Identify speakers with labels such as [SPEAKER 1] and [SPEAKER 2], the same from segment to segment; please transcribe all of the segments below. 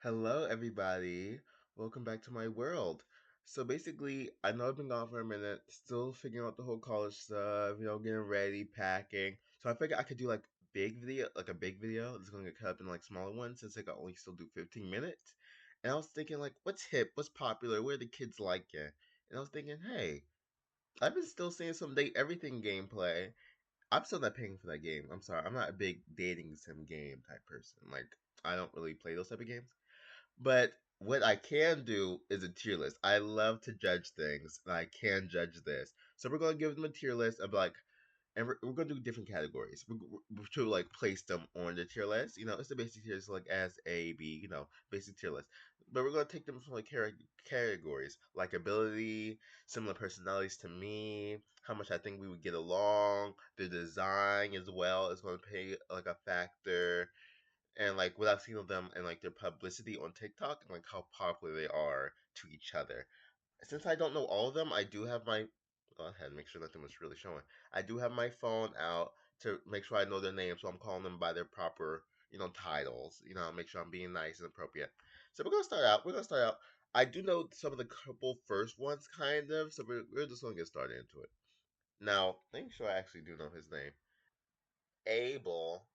[SPEAKER 1] Hello, everybody. Welcome back to my world. So basically, I know I've been gone for a minute, still figuring out the whole college stuff, getting ready, packing. So I figured I could do like a big video. It's gonna get cut up in like smaller ones since I can only still do 15 minutes. And I was thinking like, what's hip? What's popular? Where the kids like it? And I was thinking, hey, I've been still seeing some date everything gameplay. I'm still not paying for that game. I'm sorry. I'm not a big dating sim game type person. Like, I don't really play those type of games. But what I can do is a tier list. I love to judge things, and I can judge this. So we're gonna give them a tier list of like, and we're gonna do different categories. We're to like place them on the tier list. It's the basic tiers like S, A, B. Basic tier list. But we're gonna take them from like categories like ability, similar personalities to me, how much I think we would get along, the design as well is gonna play like a factor and like what I've seen of them and like their publicity on TikTok and like how popular they are to each other. Since I don't know all of them, I do have my go ahead make sure nothing was really showing. I do have my phone out to make sure I know their names, so I'm calling them by their proper, titles. Make sure I'm being nice and appropriate. So we're gonna start out. We're gonna start out. I do know some of the couple first ones, kind of. So we're just gonna get started into it. Now, make sure I actually do know his name. Abel,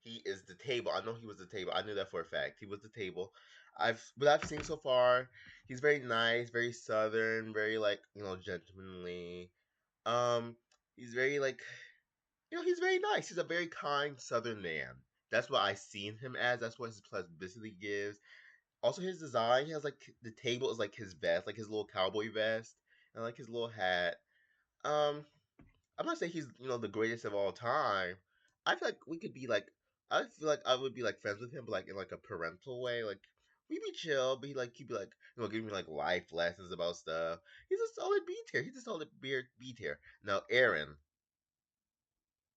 [SPEAKER 1] he is the table. I know he was the table. I knew that for a fact. He was the table. I've seen so far, he's very nice, very southern, very like gentlemanly. Um, he's very like he's very nice. He's a very kind southern man. That's what I seen him as. That's what his publicity gives. Also, his design. He has like the table is like his vest, like his little cowboy vest, and like his little hat. Um, I'm not saying he's the greatest of all time. I feel like we could be like I feel like I would be like friends with him, but like in like a parental way. Like we'd be chill, but he'd be like giving me like life lessons about stuff. He's a solid B tier. He's a solid B tier. Now Aaron,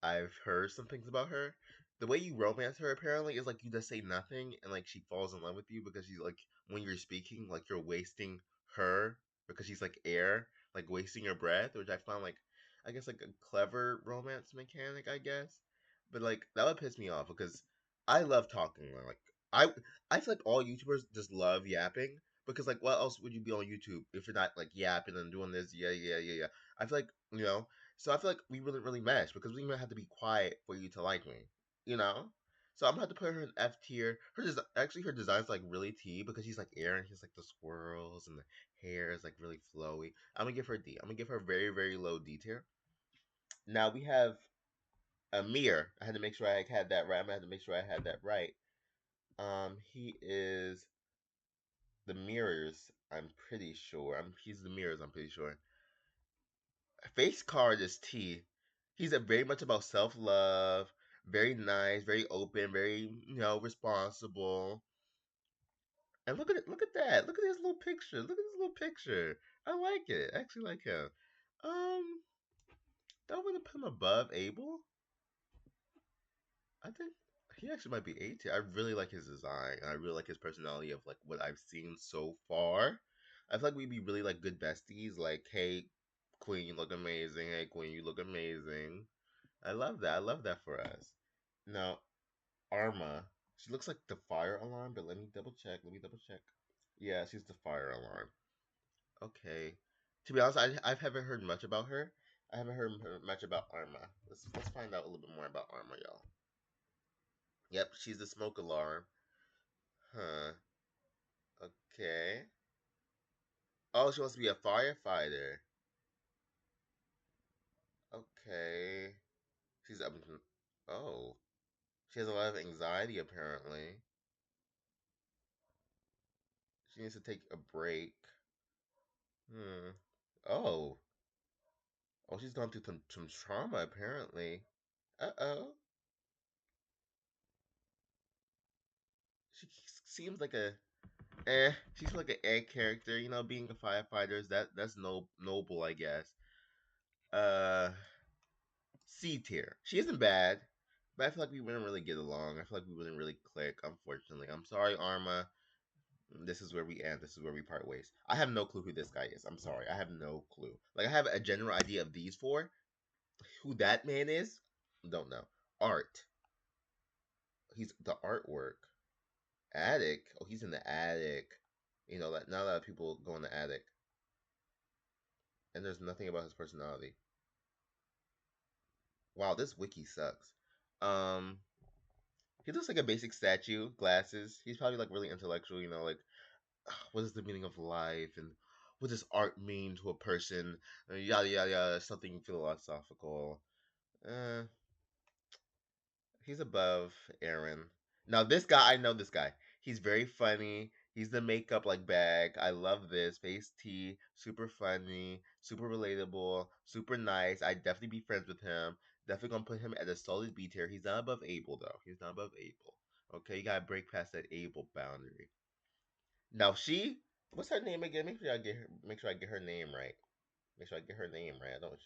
[SPEAKER 1] I've heard some things about her. The way you romance her apparently is like you just say nothing and like she falls in love with you because she's like when you're speaking like you're wasting her because she's like air, like wasting your breath, which I found like I guess like a clever romance mechanic, I guess. But like that would piss me off because I love talking. Like I I feel like all YouTubers just love yapping because like what else would you be on YouTube if you're not like yapping and doing this? Yeah, yeah, yeah, yeah. I feel like so I feel like we wouldn't really mesh because we even have to be quiet for you to like me, you know. So I'm gonna have to put her in F tier. Actually her design's like really T because she's like air and she's like the swirls and the hair is like really flowy. I'm gonna give her D. I'm gonna give her very very low D tier. Now we have Amir. I had to make sure I had that right. I'm gonna have to make sure I had that right. He is the mirrors. I'm pretty sure. He's the mirrors. I'm pretty sure. Face card is T. He's a very much about self love, very nice, very open, very responsible. And look at it, look at that, look at his little picture, look at his little picture. I like it. I actually like him. Um, do I want to put him above Abel? I think he actually might be A tier. I really like his design, and I really like his personality of like what I've seen so far. I feel like we'd be really like good besties. Like, hey, Queen, you look amazing. Hey, Queen, you look amazing. I love that. I love that for us. Now, Arma, she looks like the fire alarm, but let me double check. Let me double check. Yeah, she's the fire alarm. Okay. To be honest, I haven't heard much about her. I haven't heard much about Arma. Let's find out a little bit more about Arma, y'all. Yep, she's the smoke alarm. Huh. Okay. Oh, she wants to be a firefighter. Okay. She's up. Oh, she has a lot of anxiety apparently. She needs to take a break. Hmm. Oh. Oh, she's gone through some trauma apparently. Uh-oh. She seems like a she's like an egg character, being a firefighter is that's noble, I guess. Uh C tier. She isn't bad, but I feel like we wouldn't really get along. I feel like we wouldn't really click, unfortunately. I'm sorry, Arma. This is where we end. This is where we part ways. I have no clue who this guy is. I'm sorry. I have no clue. Like I have a general idea of these four. Who that man is, don't know. Art. He's the artwork. Attic. Oh, he's in the attic. You know, that not a lot of people go in the attic, and there's nothing about his personality. Wow, this wiki sucks. Um, he looks like a basic statue, glasses. He's probably like really intellectual. You know, like what is the meaning of life and what does art mean to a person? Yada yada yada. Something philosophical. Uh, he's above Aaron. Now this guy, I know this guy. He's very funny. He's the makeup like bag. I love this face tea. Super funny, super relatable, super nice. I'd definitely be friends with him. Definitely gonna put him at a solid B tier. He's not above Abel though. He's not above Abel. Okay, you gotta break past that Abel boundary. Now she, what's her name again? Make sure I get her name right. Make sure I get her name right. I don't.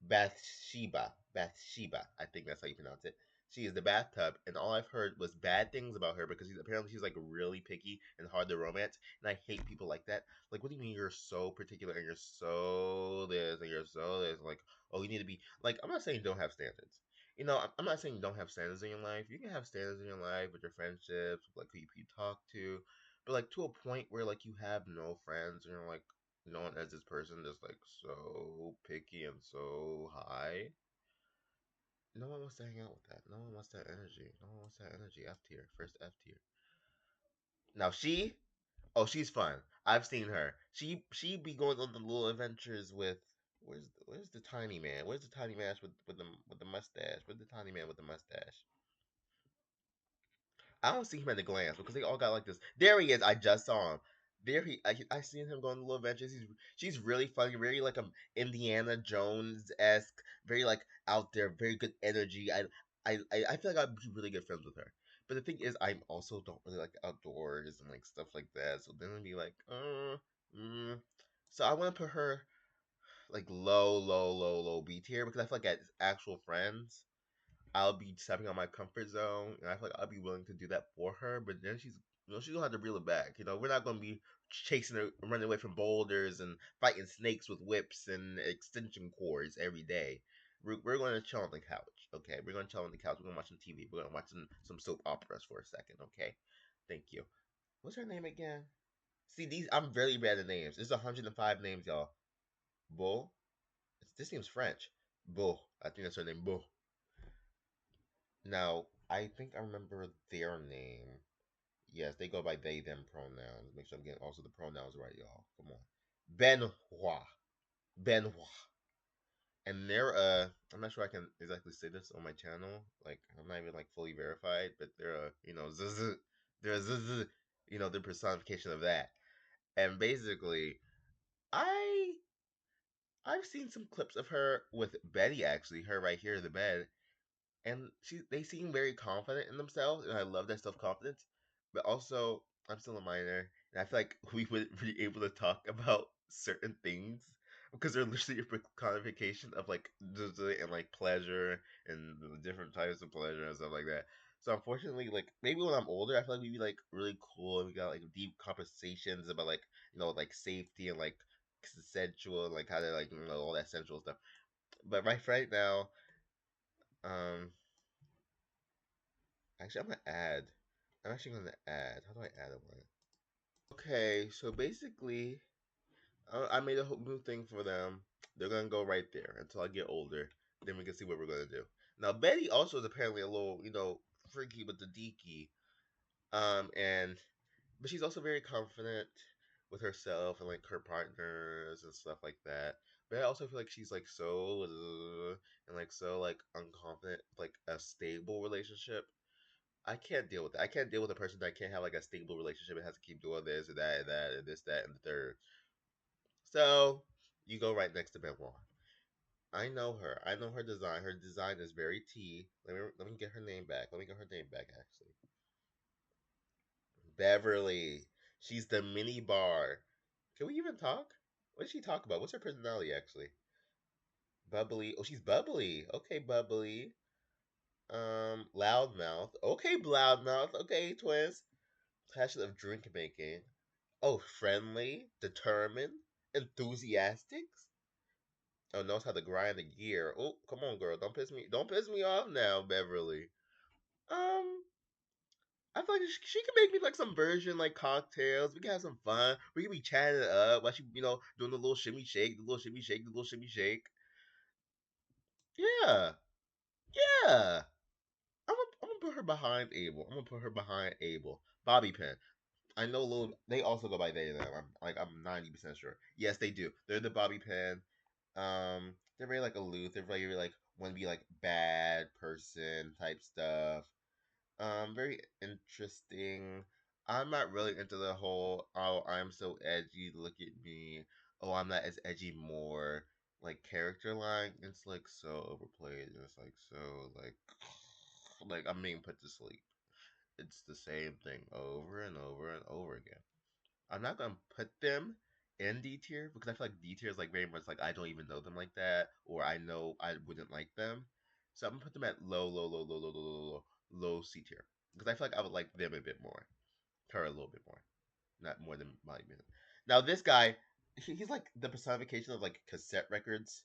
[SPEAKER 1] Bathsheba. Bathsheba. I think that's how you pronounce it. She is the bathtub, and all I've heard was bad things about her because apparently she's like really picky and hard to romance, and I hate people like that. Like, what do you mean you're so particular and you're so this and you're so this? Like, oh, you need to be like. I'm not saying you don't have standards. You know, I'm not saying you don't have standards in your life. You can have standards in your life with your friendships, with, like who you talk to, but like to a point where like you have no friends and you're like known as this person that's like so picky and so high. No one wants to hang out with that. No one wants that energy. No one wants that energy. F tier. First F tier. Now she, oh, she's fun. I've seen her. She be going on the little adventures with where's the tiny man? Where's the tiny man with the mustache? Where's the tiny man with the mustache? I don't see him at a glance because they all got like this. There he is. I just saw him. There I seen him going to little adventures. She's really funny, very like Indiana Jones esque, very like out there, very good energy. I feel like I'd be really good friends with her. But the thing is, I also don't really like the outdoors and like stuff like that. So then I'd be like, mm. So I want to put her like low B tier because I feel like as actual friends, I'll be stepping on my comfort zone, and I feel like I'll be willing to do that for her. But then she's gonna have to reel it back. You know, we're not gonna be chasing her, running away from boulders, and fighting snakes with whips and extension cords every day. We're going to chill on the couch, okay? We're going to chill on the couch. We're going to watch some TV. We're going to watch some soap operas for a second, okay? Thank you. What's her name again? See, these I'm very bad at names. There's 105 names, y'all. Bull. This seems French. Bull. I think that's her name. Bull. Now, I think I remember their name. Yes, they go by they them pronouns. Make sure I'm getting also the pronouns right, y'all. Come on. Benoit. Benoit. And they're I'm not sure I can exactly say this on my channel. Like I'm not even like fully verified, but they're they're the personification of that. And basically I I've seen some clips of her with Betty actually, her right here in the bed, and they seem very confident in themselves, and I love that self confidence. But also, I'm still a minor, and I feel like we wouldn't be able to talk about certain things because they're literally a personification of like and like pleasure and the different types of pleasure and stuff like that. So unfortunately, like maybe when I'm older, I feel like we'd be like really cool and we got like deep conversations about like like safety and like consensual and like how to like all that sensual stuff. But right now, um, actually, I'm gonna add. I'm actually gonna add. How do I add one? Okay, so basically, I made a whole new thing for them. They're gonna go right there until I get older. Then we can see what we're gonna do. Now Betty also is apparently a little, freaky with the deaky. And but she's also very confident with herself and like her partners and stuff like that. But I also feel like she's like so and like so like unconfident, like a stable relationship. I can't deal with that. I can't deal with a person that can't have like a stable relationship and has to keep doing this and that and that and this, that, and the third. So you go right next to Benoit. I know her. I know her design. Her design is very T. Let me get her name back. Let me get her name back actually. Beverly. She's the mini bar. Can we even talk? What does she talk about? What's her personality actually? Bubbly. Oh, she's bubbly. Okay, bubbly. Loudmouth. Okay, loudmouth. Okay, twins. Passion of drink making. Oh, friendly, determined, enthusiastic. Oh, knows how to grind the gear. Oh, come on, girl. Don't piss me off now, Beverly. Um, I feel like she can make me like some version like cocktails. We can have some fun. We can be chatting it up while she, doing the little shimmy shake, the little shimmy shake, the little shimmy shake. Yeah, yeah. I'm gonna put her behind Abel. I'm gonna put her behind Abel. Bobby Pin. I know little. They also go by they and them. I'm 90% sure. Yes, they do. They're the Bobby Pin. They're very like aloof. They're very like want to be like bad person type stuff. Very interesting. I'm not really into the whole oh I'm so edgy, look at me. Oh, I'm not as edgy more like character line. It's like so overplayed and it's like so like I'm being put to sleep. It's the same thing over and over and over again. I'm not gonna put them in D tier because I feel like D tier is like very much like I don't even know them like that, or I know I wouldn't like them. So I'm gonna put them at low C tier because I feel like I would like them a bit more, her a little bit more, not more than Molly Bennett. Now this guy, he's like the personification of like cassette records.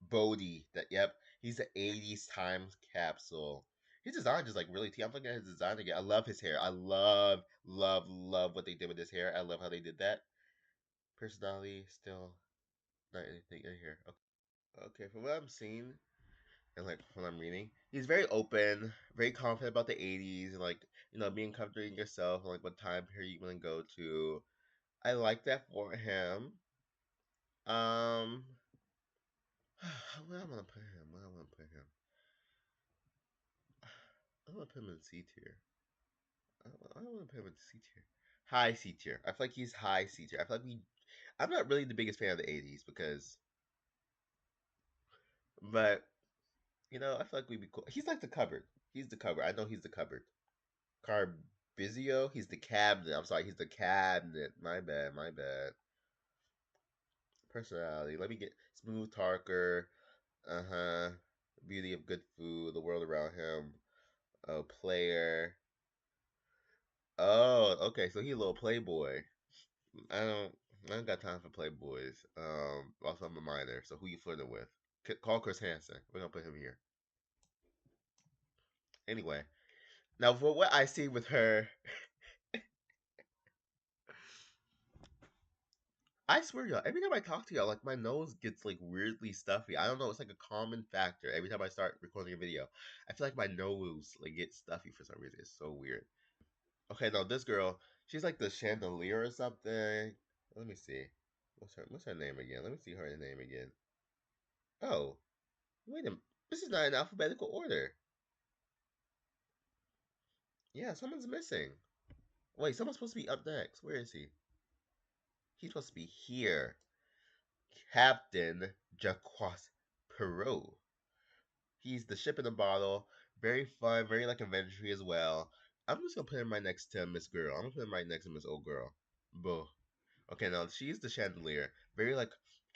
[SPEAKER 1] Bodie, that yep, he's the '80s time capsule. His design is like really tea. I'm looking at his design again. I love his hair. I love what they did with his hair. I love how they did that. Personality still not anything in here. Okay, from what I'm seeing and like what I'm reading, he's very open, very confident about the '80s and like being comfortable in yourself and like what time period you want to go to. I like that for him. Um, where I'm gonna put him? Where I'm gonna put him? I'm gonna put him in C tier. I don't want to put him in C tier. High C tier. I feel like he's high C tier. I feel like we. I'm not really the biggest fan of the '80s because, but I feel like we'd be cool. He's like the cupboard. He's the cupboard. I know he's the cupboard. Carbizio. He's the cabinet. I'm sorry. He's the cabinet. My bad. My bad. Personality. Let me get smooth talker. Uh huh. Beauty of good food. The world around him. Oh, player. Oh, okay. So he's a little playboy. I don't. I don't got time for playboys. Also I'm a minor. So who you flirting with? Call Chris Hansen. We're gonna put him here. Anyway, now for what I see with her, I swear y'all, every time I talk to y'all, like my nose gets like weirdly stuffy. I don't know. It's like a common factor. Every time I start recording a video, I feel like my nose like gets stuffy for some reason. It's so weird. Okay, now this girl, she's like the chandelier or something. Let me see. What's her name again? Let me see her name again. Oh, wait a minute. This is not in alphabetical order. Yeah, someone's missing. Wait, someone's supposed to be up next. Where is he? He's supposed to be here. Captain Jaquas Perot. He's the ship in the bottle. Very fun, very like adventure as well. I'm just gonna put him right next to Miss Girl. I'm gonna put him right next to Miss Old Girl. Boo. Okay, now she's the chandelier. Very like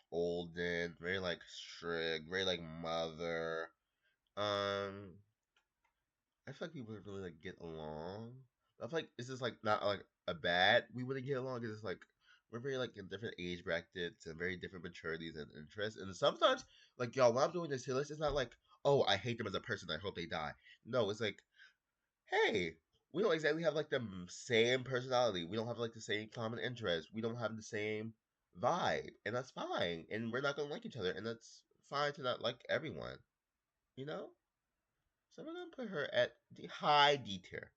[SPEAKER 1] olden, very like strict, very like mother. Um, I feel like we would really like get along. I feel like this is like not like a bad we wouldn't get along. It's just like we're very like in different age brackets and very different maturities and interests. And sometimes like y'all, when I'm doing this list, it's not like oh I hate them as a person. I hope they die. No, it's like hey, we don't exactly have like the same personality. We don't have like the same common interests. We don't have the same vibe, and that's fine. And we're not gonna like each other, and that's fine to not like everyone. You know. So we're gonna put her at the high D tier,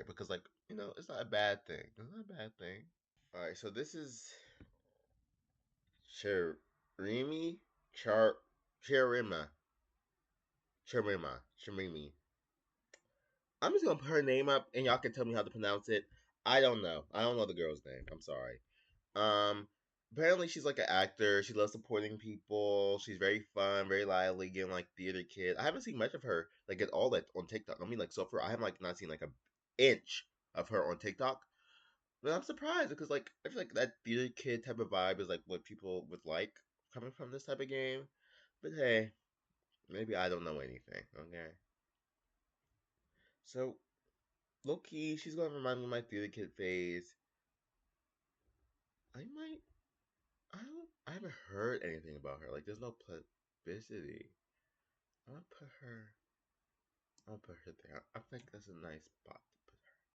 [SPEAKER 1] because like it's not a bad thing. It's not a bad thing. All right, so this is Charimi, Char, Charima, Charimi. I'm just gonna put her name up, and y'all can tell me how to pronounce it. I don't know. I don't know the girl's name. I'm sorry. Um, apparently she's like an actor. She loves supporting people. She's very fun, very lively, getting like theater kid. I haven't seen much of her like at all like on TikTok. I mean like so far I have like not seen like a inch of her on TikTok. But I'm surprised because like I feel like that theater kid type of vibe is like what people would like coming from this type of game. But hey, maybe I don't know anything. Okay. So low key, she's gonna remind me of my theater kid phase. I might I haven't heard anything about her. Like, there's no publicity. I'm gonna put her. I'll put her there. I think that's a nice spot